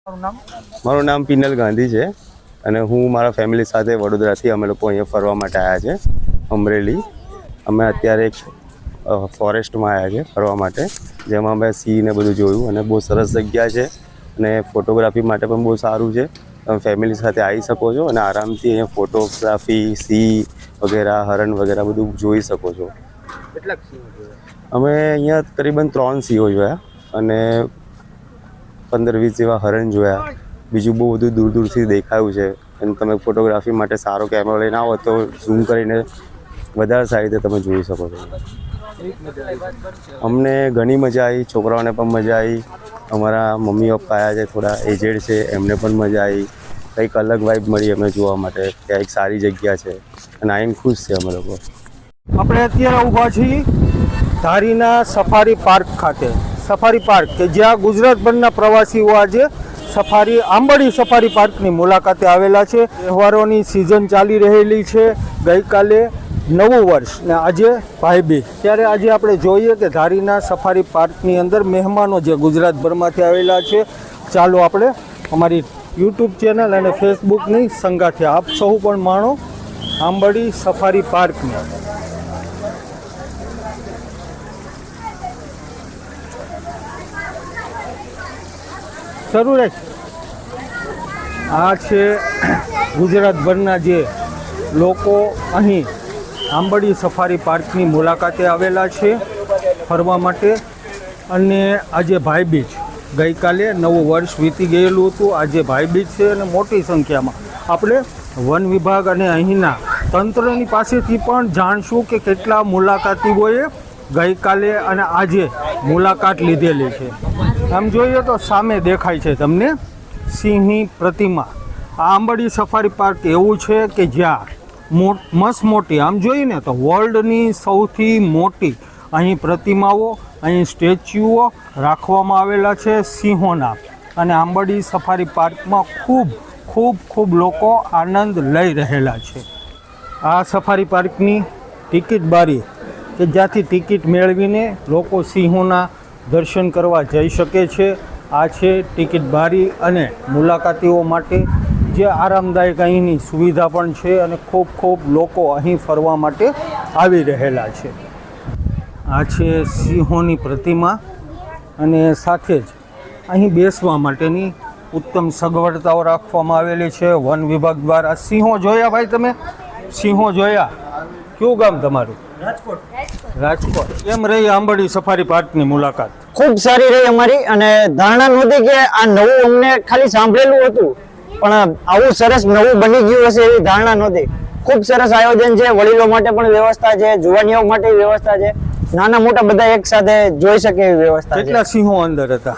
મારું નામ પિનલ ગાંધી છે અને હું મારા ફેમિલી સાથે વડોદરાથી અમે લોકો અહીંયા ફરવા માટે આવ્યા છે અમરેલી. અમે અત્યારે એક ફોરેસ્ટમાં આવ્યા છે ફરવા માટે, જેમાં અમે સિંહ ને બધું જોયું અને બહુ સરસ જગ્યા છે અને ફોટોગ્રાફી માટે પણ બહુ સારું છે. તમે ફેમિલી સાથે આવી શકો છો અને આરામથી અહીંયા ફોટોગ્રાફી, સિંહ વગેરે, હરણ વગેરે બધું જોઈ શકો છો. કેટલાક સિંહો જોયા? અમે અહીંયા તકરીબન 3 સિંહો જોયા અને 15-20 જેવા હરણ જોયા. બીજું બહુ બધું દૂર દૂરથી દેખાયું છે અને તમે ફોટોગ્રાફી માટે સારો કેમેરો લઈને આવો તો ઝૂમ કરીને વધારે સારી રીતે તમે જોઈ શકો છો. અમને ઘણી મજા આવી, છોકરાઓને પણ મજા આવી. અમારા મમ્મી પપ્પા આવ્યા છે, થોડા એજેડ છે, એમને પણ મજા આવી. કંઈક અલગ વાઇબ મળી અમને જોવા માટે કે એક સારી જગ્યા છે અને આઈને ખુશ છે અમે લોકો. આપણે અત્યારે ઊભા છીએ ધારીના સફારી પાર્ક ખાતે. સફારી પાર્ક કે જ્યાં ગુજરાતભરના પ્રવાસીઓ આજે આંબડી સફારી પાર્કની મુલાકાતે આવેલા છે. તહેવારોની સિઝન ચાલી રહેલી છે. ગઈકાલે નવું વર્ષ ને આજે ભાઈબીજ, ત્યારે આજે આપણે જોઈએ કે ધારીના સફારી પાર્કની અંદર મહેમાનો જે ગુજરાતભરમાંથી આવેલા છે. ચાલો આપણે અમારી યુટ્યુબ ચેનલ અને ફેસબુકની સંગાથે આપ સૌ પણ માણો આંબડી સફારી પાર્કની. શરૂ રહે. આ છે ગુજરાતભરના જે લોકો અહીં આંબડી સફારી પાર્કની મુલાકાતે આવેલા છે ફરવા માટે. અને આજે ભાઈબીજ, ગઈકાલે નવું વર્ષ વીતી ગયેલું હતું, આજે ભાઈબીજ છે અને મોટી સંખ્યામાં આપણે વન વિભાગ અને અહીંના તંત્રની પાસેથી પણ જાણશું કે કેટલા મુલાકાતીઓએ ગઈકાલે અને આજે મુલાકાત લીધેલી છે. આમ જોઈએ તો સામે દેખાય છે તમને સિંહની પ્રતિમા. આ આંબડી સફારી પાર્ક એવું છે કે જ્યાં મસ્ત મોટી, આમ જોઈને તો વર્લ્ડની સૌથી મોટી અહીં પ્રતિમાઓ, અહીં સ્ટેચ્યુઓ રાખવામાં આવેલા છે સિંહોના. અને આંબડી સફારી પાર્કમાં ખૂબ લોકો આનંદ લઈ રહેલા છે. આ સફારી પાર્કની ટિકિટ બારી કે જ્યાંથી ટિકિટ મેળવીને લોકો સિંહોના દર્શન કરવા જઈ શકે છે. આ છે ટિકિટ બારી અને મુલાકાતીઓ માટે જે આરામદાયક અહીંની સુવિધા પણ છે અને ખૂબ લોકો અહીં ફરવા માટે આવી રહેલા છે. આ છે સિંહોની પ્રતિમા અને સાથે જ અહીં બેસવા માટેની ઉત્તમ સગવડતાઓ રાખવામાં આવેલી છે વન વિભાગ દ્વારા. સિંહો જોયા ભાઈ તમે? સિંહો જોયા? કયું ગામ તમારું? રાજકોટ. કેમ રહી આંબડી સફારી પાર્કની મુલાકાત? ખૂબ સારી રહી અમારી. અને ધારણા નહોતી કે આ નવું અમને ખાલી સાંભળેલું હતું, પણ આવું સરસ નવું બની ગયું હશે એવી ધારણા નહોતી. ખૂબ સરસ આયોજન છે. વડીલો માટે પણ વ્યવસ્થા છે, જુવાનીઓ માટે વ્યવસ્થા છે, નાના મોટા બધા એક સાથે જોઈ શકે એવી વ્યવસ્થા છે. કેટલા સિંહો અંદર હતા?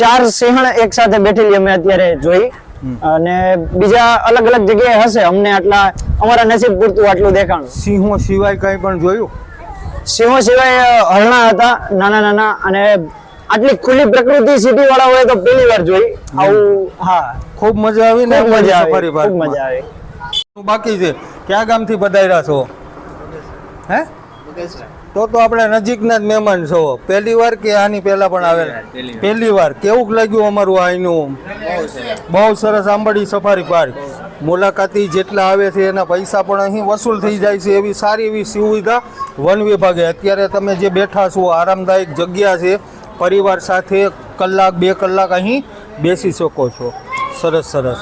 4 સિંહણ એક સાથે બેઠેલી અમે અત્યારે જોઈ. અને બીજા અલગ જગ્યાએ હશે, અમને આટલા અમારા નસીબ પૂરતું આટલું દેખાણું. સિંહો સિવાય કઈ પણ જોયું? સિંહો સિવાય હરણા હતા નાના અને આટલી ખુલ્લી પ્રકૃતિ સિટી વાળા હોય તો પહેલી વાર જોઈ આવું. હા, ખૂબ મજા આવી ને? મજા સફારી પાર્ક ખૂબ મજા આવી. બાકી છે. ક્યાં ગામથી પધાર્યા છો? હે? તો આપણે નજીકના જ મહેમાન છો. પહેલી વાર કે આની પહેલા પણ આવેલા? પહેલી વાર. કેવું લાગ્યું અમારું અહીંનું? બહુ સરસ. આંબડી સફારી પાર્ક મુલાકાતી જેટલા આવે છે એના પૈસા પણ અહીં વસૂલ થઈ જાય છે એવી સારી એવી સુવિધા વન વિભાગે. અત્યારે તમે જે બેઠા છો આરામદાયક જગ્યા છે, પરિવાર સાથે 1-2 કલાક અહીં બેસી શકો છો. સરસ.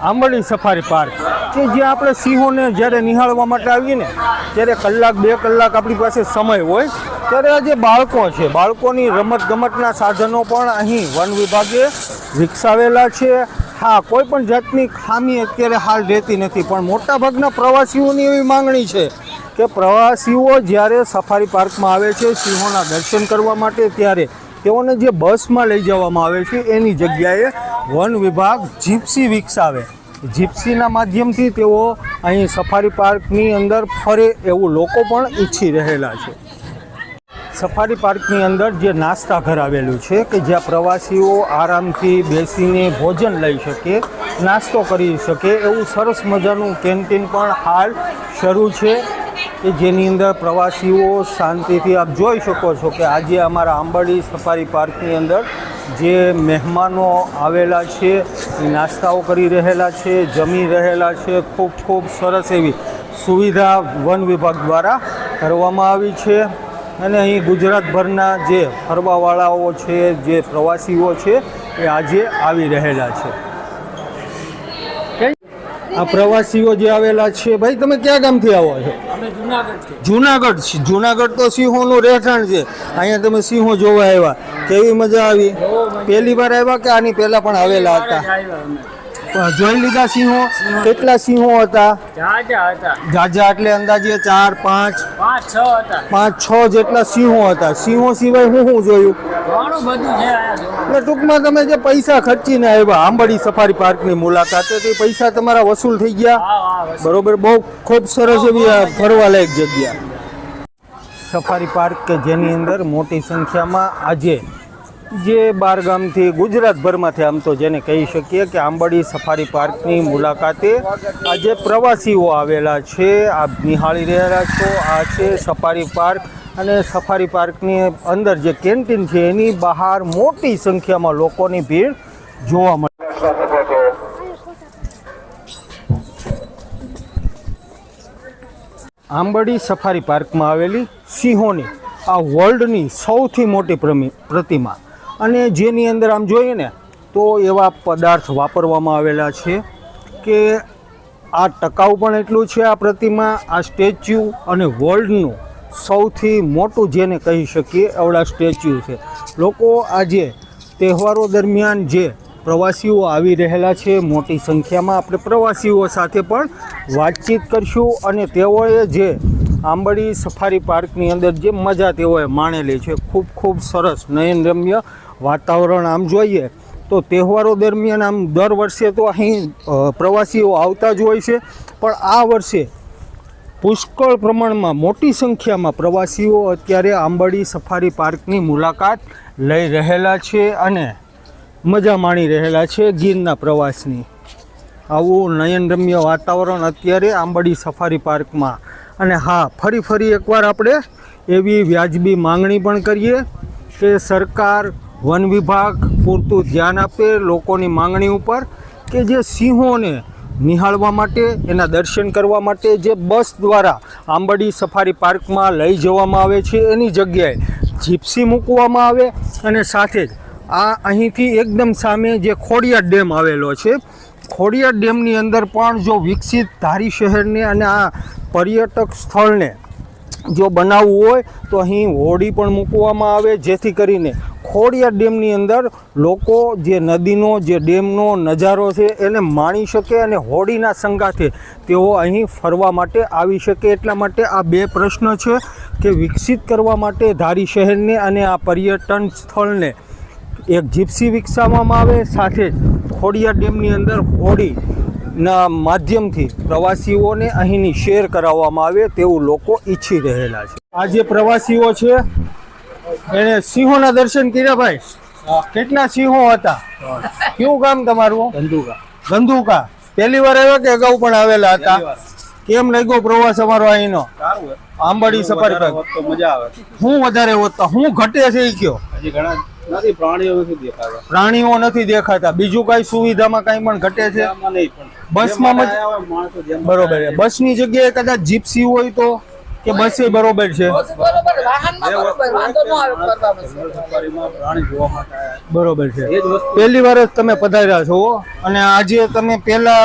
આંબડી સફારી પાર્ક કે જ્યાં આપણે સિંહોને જ્યારે નિહાળવા માટે આવીએ ને ત્યારે 1-2 કલાક આપણી પાસે સમય હોય, ત્યારે આ જે બાળકો છે, બાળકોની રમતગમતના સાધનો પણ અહીં વન વિભાગે વિકસાવેલા છે. હા, કોઈ પણ જાતની ખામી અત્યારે હાલ રહેતી નથી, પણ મોટાભાગના પ્રવાસીઓની એવી માંગણી છે કે પ્રવાસીઓ જ્યારે સફારી પાર્કમાં આવે છે સિંહોના દર્શન કરવા માટે, ત્યારે તેઓને જે બસમાં લઈ જવામાં આવે છે એની જગ્યાએ વન વિભાગ જીપ્સી વિકસાવે. જીપ્સીના માધ્યમથી તેઓ અહીં સફારી પાર્કની અંદર ફરે એવું લોકો પણ ઈચ્છી રહેલા છે. સફારી પાર્કની અંદર જે નાસ્તા ઘર આવેલું છે કે જ્યાં પ્રવાસીઓ આરામથી બેસીને ભોજન લઈ શકે, નાસ્તો કરી શકે એવું સરસ મજાનું કેન્ટીન પણ હાલ શરૂ છે કે જેની અંદર પ્રવાસીઓ શાંતિથી, આપ જોઈ શકો છો કે આજે અમારા આંબડી સફારી પાર્કની અંદર જે મહેમાનો આવેલા છે એ નાસ્તાઓ કરી રહેલા છે, જમી રહેલા છે. ખૂબ ખૂબ સરસ એવી સુવિધા વન વિભાગ દ્વારા કરવામાં આવી છે. અને અહીં ગુજરાતભરના જે ફરવાવાળાઓ છે, જે પ્રવાસીઓ છે એ આજે આવી રહેલા છે. આ પ્રવાસીઓ જે આવેલા છે, ભાઈ તમે ક્યાં ગામથી આવો છો? જુનાગઢ. જુનાગઢ તો સિંહોનું રહેઠાણ છે. અહીંયા તમે સિંહો જોવા આવ્યા, કેવી મજા આવી? પહેલી વાર આવ્યા કે આની પહેલા પણ આવેલા હતા? જોઈ લીધા સિંહો? કેટલા સિંહો હતા? જાજા એટલે અંદાજે 4, 5, 6 જેટલા સિંહો હતા. સિંહો સિવાય હું જોયું? એટલે ટૂંકમાં તમે જે પૈસા ખર્ચીને આવ્યા આંબાડી સફારી પાર્કની મુલાકાતે, તે પૈસા તમારા વસૂલ થઈ ગયા. બરોબર. બહુ ખૂબ સરસ એવી આ ફરવાલાયક જગ્યા સફારી પાર્ક કે જેની અંદર મોટી સંખ્યામાં આજે જે બાર ગામથી ગુજરાતભરમાંથી, આમ તો જેને કહી શકીએ કે આંબાડી સફારી પાર્કની મુલાકાતે આજે પ્રવાસીઓ આવેલા છે. આપ નિહાળી રહેલા છો, આ છે સફારી પાર્ક. અને સફારી પાર્કની અંદર જે કેન્ટીન છે એની બહાર મોટી સંખ્યામાં લોકોની ભીડ જોવા મળે. આંબાડી સફારી પાર્કમાં આવેલી સિંહોની આ વર્લ્ડની સૌથી મોટી પ્રતિમા, અને જેની અંદર આમ જોઈએ ને તો એવા પદાર્થ વાપરવામાં આવેલા છે કે આ ટકાઉ પણ એટલું છે. આ પ્રતિમા, આ સ્ટેચ્યુ અને વર્લ્ડનું સૌથી મોટું જેને કહી શકીએ એવડા સ્ટેચ્યુ છે. લોકો આજે તહેવારો દરમિયાન જે પ્રવાસીઓ આવી રહેલા છે મોટી સંખ્યામાં, આપણે પ્રવાસીઓ સાથે પણ વાતચીત કરશું અને તેઓએ જે આંબાડી સફારી પાર્કની અંદર જે મજા તેઓએ માણેલી છે, ખૂબ ખૂબ સરસ નયનરમ્ય વાતાવરણ. આમ જોઈએ તો તહેવારો દરમિયાન આમ દર વર્ષે તો અહીં પ્રવાસીઓ આવતા જ હોય છે, પણ આ વર્ષે પુષ્કળ પ્રમાણમાં મોટી સંખ્યામાં પ્રવાસીઓ અત્યારે આંબાડી સફારી પાર્કની મુલાકાત લઈ રહેલા છે અને મજા માણી રહેલા છે ગીરના પ્રવાસની. આવું નયનરમ્ય વાતાવરણ અત્યારે આંબાડી સફારી પાર્કમાં. અને હા, ફરી એકવાર આપણે એવી વ્યાજબી માંગણી પણ કરીએ કે સરકાર, વન વિભાગ પૂરતું ધ્યાન આપે લોકોની માંગણી ઉપર, કે જે સિંહોને નિહાળવા માટે, એના દર્શન કરવા માટે જે બસ દ્વારા આંબાડી સફારી પાર્કમાં લઈ જવામાં આવે છે એની જગ્યાએ જીપ્સી મૂકવામાં આવે. અને સાથે જ આ અહીંથી એકદમ સામે જે ખોડિયાર ડેમ આવેલો છે, ખોડિયાર ડેમની અંદર પણ જો વિકસિત ધારી શહેરને અને આ પર્યટક સ્થળને જો બનાવવું હોય તો અહીં હોડી પણ મૂકવામાં આવે, જેથી કરીને ખોડિયાર ડેમની અંદર લોકો જે નદીનો, જે ડેમનો નજારો છે એને માણી શકે અને હોડીના સંગાથે તેઓ અહીં ફરવા માટે આવી શકે. એટલા માટે આ બે પ્રશ્ન છે કે વિકસિત કરવા માટે ધારી શહેરને અને આ પર્યટન સ્થળને એક જીપ્સી વિકસાવવામાં આવે, સાથે જ ખોડિયાર ડેમની અંદર હોડીના માધ્યમથી પ્રવાસીઓને અહીંની શેર કરાવવામાં આવે તેવું લોકો ઈચ્છી રહેલા છે. આ જે પ્રવાસીઓ છે એને સિંહોના દર્શન કર્યા. ભાઈ, કેટલા સિંહો હતા? કયું ગામ તમારું? ગંધુકા. પહેલી વાર આવ્યા કે અગાઉ પણ આવેલા હતા? કેમ લાગ્યો પ્રવાસ અમારો અહીંનો આંબાડી સફારી પાર્ક? મજા આવે. હું વધારે હોતા, હું ઘટે છે એ કયો? હજી ઘણા નથી, પ્રાણીઓ નથી દેખાતા. પ્રાણીઓ નથી દેખાતા. બીજું કઈ સુવિધામાં કઈ પણ ઘટે છે? બસમાં બરોબર છે. બસની જગ્યાએ કદાચ જીપ્સી હોય તો, કે બસ એ બરોબર છે? બરોબર છે. પહેલી વાર જ તમે પધાર્યા છો અને આજે તમે પહેલા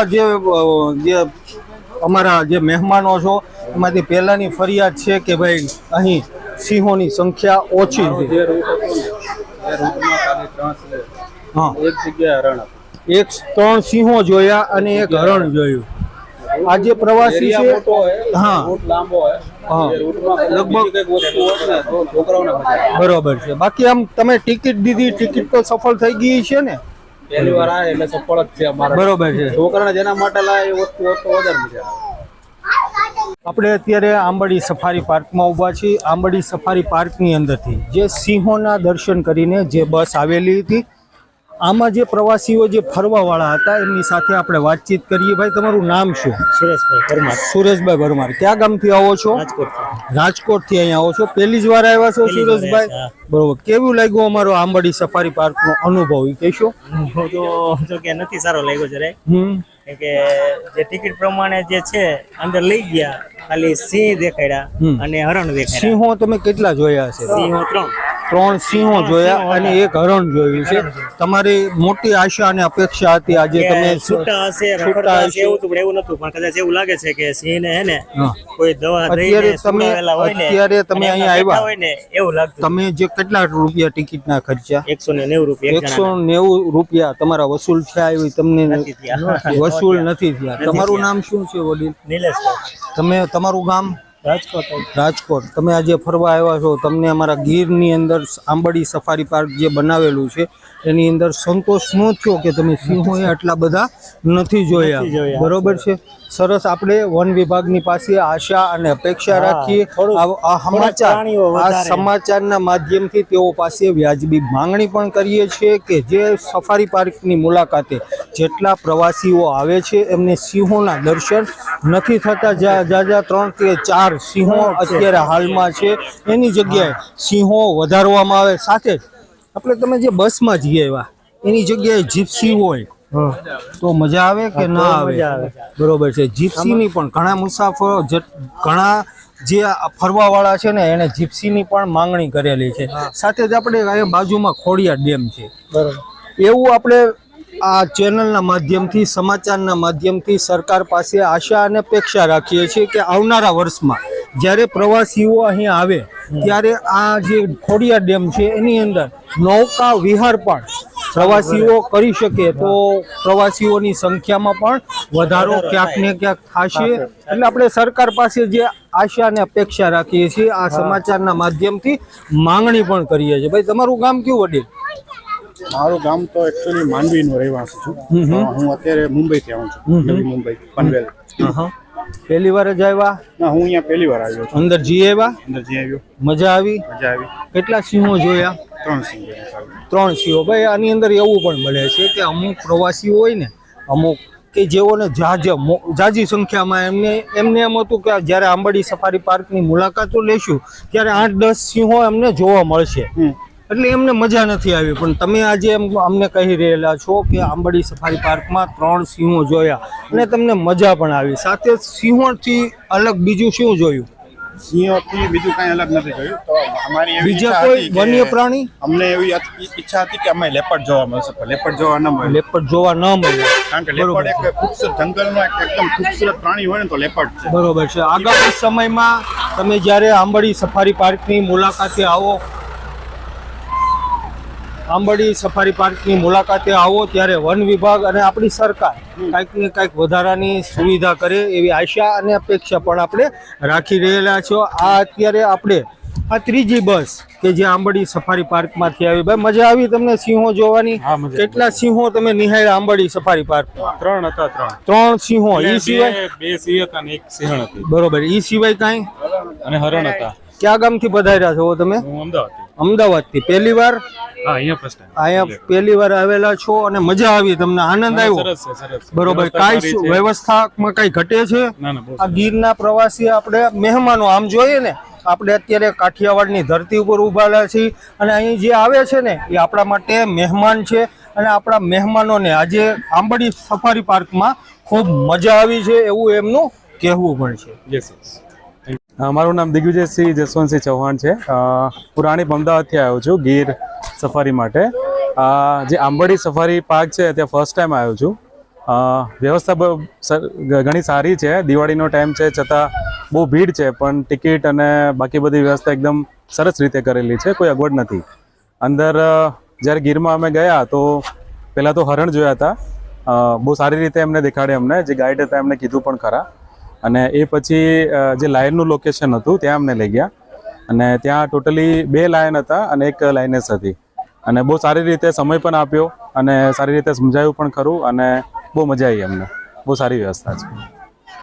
જે અમારા જે મહેમાનો છો એમાંથી પહેલાની ફરિયાદ છે કે ભાઈ અહીં સિંહોની સંખ્યા ઓછી છે. હા, એક જગ્યાએ હરણ, 3 સિંહો જોયા અને એક હરણ જોયું. આ જે પ્રવાસી છે, હા, લાંબો હોય, લગભગ વસ્તુ હોય ને તો છોકરાઓને મજા આવે. બરોબર છે. બાકી આમ તમે ટિકિટ દીધી, ટિકિટ તો સફળ થઈ ગઈ છે ને? પહેલી વાર આવે એટલે સફળ જ છે અમારા. બરોબર છે. છોકરાને જેના માટે લાવે એ વસ્તુ હોય તો વધારે મજા આવે. આપણે અત્યારે આંબાડી સફારી પાર્કમાં ઊભા છીએ. આંબાડી સફારી પાર્કની અંદરથી જે સિંહોના દર્શન કરીને જે બસ આવેલી હતી, આમાં જે પ્રવાસીઓ જે ફરવાવાળા હતા એમની સાથે આપણે વાતચીત કરીએ. ભાઈ, તમારું નામ શું? સુરેશભાઈ પરમાર, સુરેશભાઈ ભરમાર. ક્યાં ગામથી આવો છો? રાજકોટથી અહીંયા આવો છો. પહેલી જ વાર આવ્યા છો સુરેશભાઈ? બરોબર. કેવું લાગ્યું અમારો આંબાડી સફારી પાર્કનો અનુભવ એ કહેશો? તો કે નથી સારો લાગ્યો જરાય, કે જે ટિકિટ પ્રમાણે જે છે અંદર લઈ ગયા, ખાલી સિંહ દેખાડ્યા અને હરણ દેખાડ્યા. સિંહો તમે કેટલા જોયા છે? સિંહો 3 સિંહો જોયા અને 1 હરણ જોયું છે. તમારી મોટી આશા અને અપેક્ષા હતી આજે તમે છૂટા હશે, રખડતા હશે એવું તો એવું નતું, પણ કદાચ એવું લાગે છે કે સિંહને હે ને કોઈ દવા દઈને સુડાવેલા હોય ને, અત્યારે તમે અહીંયા આવ્યા હોય ને એવું લાગતું. તમે જે કેટલા રૂપિયા ટિકિટના ખર્ચા? 190 રૂપિયા. 190 રૂપિયા તમારા વસૂલ થયા એવી તમને વસૂલ નથી થયા. તમારું નામ શું છે વડીલ? નિલેશભાઈ. તમારું ગામ? રાજકોટ. રાજકોટ. તમે આજે ફરવા આવ્યા છો, તમને અમારા ગીરની અંદર આંબાડી સફારી પાર્ક જે બનાવેલું છે એની અંદર સંતોષ ન થયો કે તમે સિંહો આટલા બધા નથી જોયા? બરોબર છે. સરસ. આપણે વન વિભાગની પાસે આશા અને અપેક્ષા રાખીએ. આ સમાચારના માધ્યમથી તેઓ પાસે વ્યાજબી માંગણી પણ કરીએ છીએ કે જે સફારી પાર્કની મુલાકાતે જેટલા પ્રવાસીઓ આવે છે એમને સિંહોના દર્શન નથી થતા. જ્યાં 3 કે 4 સિંહો અત્યારે હાલમાં છે, એની જગ્યાએ સિંહો વધારવામાં આવે. સાથે જ આપણે તમે જે બસમાં જઈએ એવા એની જગ્યાએ જીપ્સી હોય તો મજા આવે કે ના આવે? બરોબર છે. જીપ્સીની પણ ઘણા મુસાફરો, ઘણા જે ફરવાવાળા છે ને એને જીપ્સીની પણ માંગણી કરેલી છે. સાથે જ આપણે અહીંયા બાજુમાં ખોડિયાર ડેમ છે. બરોબર. એવું આપણે આ ચેનલના માધ્યમથી, સમાચારના માધ્યમથી સરકાર પાસે આશા અને અપેક્ષા રાખીએ છીએ કે આવનારા વર્ષમાં જ્યારે પ્રવાસીઓ અહીંયા આવે ત્યારે આ જે ખોડિયાર ડેમ છે એની અંદર નૌકા વિહાર પણ પ્રવાસીઓ કરી શકે તો પ્રવાસીઓની સંખ્યામાં પણ વધારો ક્યાંક ને ક્યાંક થશે. એટલે આપણે સરકાર પાસે જે આશા અને અપેક્ષા રાખીએ છીએ આ સમાચારના માધ્યમથી માંગણી પણ કરીએ છીએ. ભાઈ, તમારું ગામ કયું વડીલ? મારું ગામ તો એકચ્યુઅલી માંડવીનો રહેવાસી છું. હું અત્યારે મુંબઈથી આવું છું, નવી મુંબઈ, પનવેલ. પહેલી વાર જ આવ્યા? ના, હું અહીંયા પહેલી વાર આવ્યો છું. અંદર જી આવ્યા? અંદર જઈ આવ્યો. મજા આવી? મજા આવી. કેટલા સિંહો જોયા? 3 સિંહ જોયા. 3 સિંહો. ભાઈ, આની અંદર એવું પણ બને છે કે અમુક પ્રવાસીઓ હોય ને, અમુક કે જેઓને જાજી સંખ્યામાં એમને એમ હતું કે જ્યારે આંબાડી સફારી પાર્કની મુલાકાતો લેશું ત્યારે 8-10 સિંહો એમને જોવા મળશે, એટલે એમને મજા નથી આવી. પણ તમે આજે અમને કહી રહેલા છો કે આંબાડી સફારી પાર્કમાં 3 સિંહો જોયા અને તમને મજા પણ આવી. સાથે સિંહોથી અલગ બીજું શું જોયું? સિંહોથી બીજું કાંઈ અલગ નથી જોયું. તો અમારી એવી બીજા ઈચ્છા કોઈ હતી કે વન્ય પ્રાણી? અમને એવી ઈચ્છા હતી કે અમે લેપર્ડ જોવા મળશે, પણ લેપર્ડ જોવા ન મળે. લેપર્ડ જોવા ન મળે કારણ કે લેપર્ડ એક ખૂબસૂરત જંગલનો એકદમ ખૂબસૂરત પ્રાણી હોય ને તો લેપર્ડ છે. બરોબર છે. આગામી સમયમાં તમે જ્યારે આંબાડી સફારી પાર્કની મુલાકાતે આવો, આંબાડી સફારી પાર્કની મુલાકાતે આવો ત્યારે વન વિભાગ અને આપણી સરકાર કાંઈક ને કાંઈક વધારાની સુવિધા કરે એવી આશા અને અપેક્ષા પણ આપણે રાખી રહેલા છો. આ અત્યારે આપણે આ 3જી બસ કે જે આંબાડી સફારી પાર્કમાંથી આવી. ભાઈ, મજા આવી તમને સિંહો જોવાની? કેટલા સિંહો તમે નિહાળ્યા આંબાડી સફારી પાર્કમાં? 3 હતા. 3 સિંહો. એ સિવાય 2 સિંહ હતા અને 1 સિંહણ હતી. બરોબર. એ સિવાય કાંઈ? અને હરણ હતા. ક્યાં ગામથી પધાર્યા છો તમે? અમદાવાદથી. પહેલી વાર અહીંયા પહેલી વાર આવેલા છો અને મજા આવી, તમને આનંદ આવ્યો? બરોબર. કાંઈ વ્યવસ્થામાં કાંઈ ઘટે છે? આ ગીરના પ્રવાસી આપણે મહેમાનો, આમ જોઈએ ને આપણે અત્યારે કાઠિયાવાડની ધરતી ઉપર ઉભાલા છીએ અને અહીં જે આવે છે ને એ આપણા માટે મહેમાન છે અને આપણા મહેમાનોને આજે આંબાડી સફારી પાર્કમાં ખૂબ મજા આવી છે એવું એમનું કહેવું પણ છે. મારું નામ દિગ્વિજયસિંહ જસવંતસિંહ ચૌહાણ છે. હું રાણીપ અમદાવાદથી આવ્યો છું ગીર સફારી માટે. જે આંબાડી સફારી પાર્ક છે ત્યાં ફર્સ્ટ ટાઈમ આવ્યો છું. વ્યવસ્થા ઘણી સારી છે. દિવાળીનો ટાઈમ છે છતાં બહુ ભીડ છે, પણ ટિકિટ અને બાકી બધી વ્યવસ્થા એકદમ સરસ રીતે કરેલી છે, કોઈ અગવડ નથી. અંદર જ્યારે ગીરમાં અમે ગયા તો પહેલાં તો હરણ જોયા હતા, બહુ સારી રીતે એમને દેખાડે, અમને જે ગાઈડ હતા એમને કીધું પણ ખરા. અને એ પછી જે લાયનનું લોકેશન હતું ત્યાં અમને લઈ ગયા અને ત્યાં ટોટલી 2 લાયન હતા અને 1 લાયનેસ હતી અને બહુ સારી રીતે સમય પણ આપ્યો અને સારી રીતે સમજાવ્યું પણ ખરું અને બહુ મજા આવી અમને. બહુ સારી વ્યવસ્થા છે.